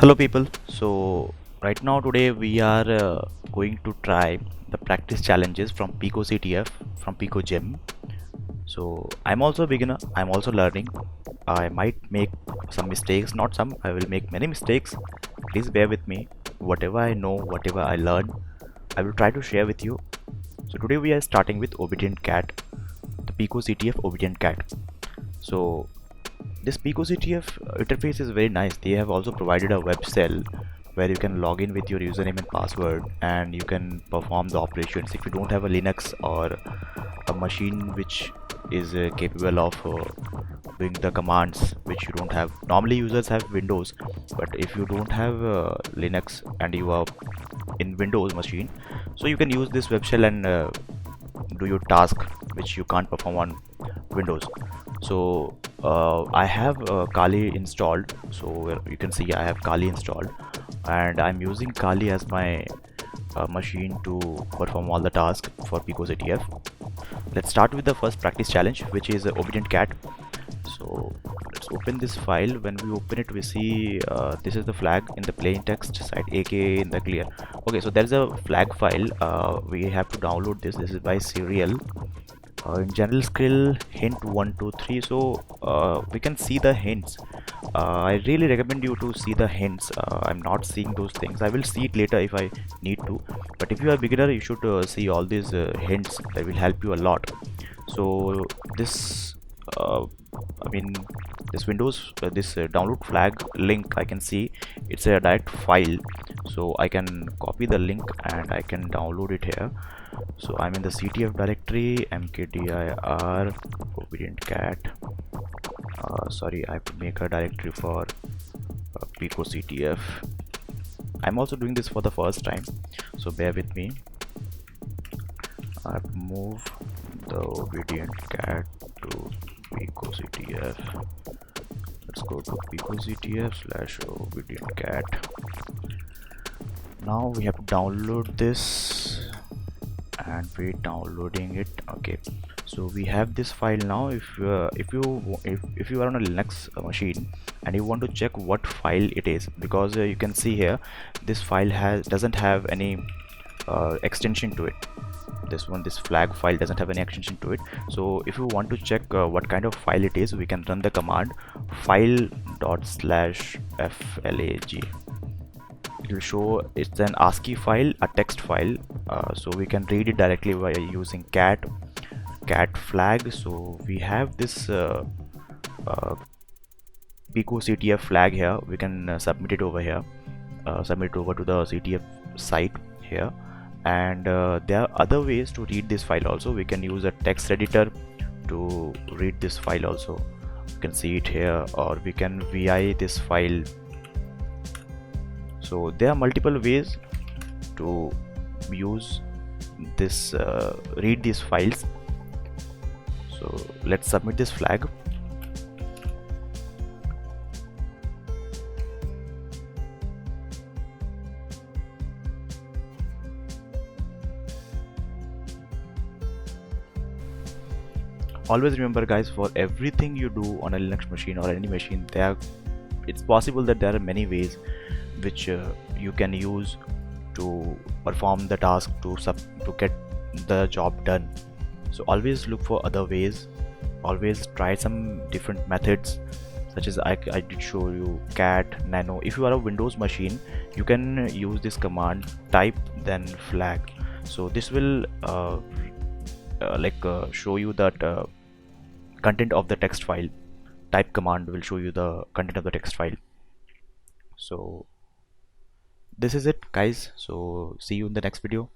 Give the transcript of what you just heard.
Hello people, so right now today we are going to try the practice challenges from picoCTF from picoGym. So I'm also a beginner, I'm also learning. I might make some mistakes, not some, I will make many mistakes. Please bear with me. Whatever I know, whatever I learn, I will try to share with you. So today we are starting with ObedientCAT, the picoCTF ObedientCAT. So this picoCTF interface is very nice. They have also provided a web cell where you can log in with your username and password and you can perform the operations. If you don't have a Linux or a machine which is capable of doing the commands which you don't have, normally users have Windows, but if you don't have Linux and you are in Windows machine, so you can use this web shell and do your task which you can't perform on Windows. So I have Kali installed, so you can see I have Kali installed and I'm using Kali as my machine to perform all the tasks for picoCTF. Let's start with the first practice challenge, which is ObedientCAT. So let's open this file. When we open it, we see this is the flag in the plain text side, aka in the clear. Okay, so there's a flag file. We have to download this. This is by serial. In general skill hint 1 2 3, so we can see the hints. I really recommend you to see the hints. I'm not seeing those things. I will see it later if I need to, but if you are a beginner you should see all these hints. That will help you a lot. So this I mean this Windows this download flag link, I can see it's a direct file, so I can copy the link and I can download it here. So I'm in the CTF directory, mkdir ObedientCAT. Sorry, I have to make a directory for picoCTF. I'm also doing this for the first time, so bear with me. I have to move the ObedientCAT to picoCTF. Let's go to picoCTF/ObedientCAT. Now we have to download this and we're downloading it. Okay, so we have this file now. If you are on a Linux machine and you want to check what file it is, because you can see here this file doesn't have any extension to it. This flag file doesn't have any extension to it. So if you want to check what kind of file it is, we can run the command file./flag. It will show it's an ASCII file, a text file, so we can read it directly by using cat flag. So we have this picoCTF flag here. We can submit it over here, submit it over to the CTF site here. And there are other ways to read this file also. We can use a text editor to read this file also. You can see it here, or we can vi this file. So there are multiple ways to use this read these files. So let's submit this flag. Always remember guys, for everything you do on a Linux machine or any machine, it's possible that there are many ways which you can use to perform the task, to get the job done. So always look for other ways, always try some different methods, such as I did show you cat nano. If you are a Windows machine, you can use this command type then flag. So this will show you that content of the text file. Type command will show you the content of the text file. So this is it guys, so see you in the next video.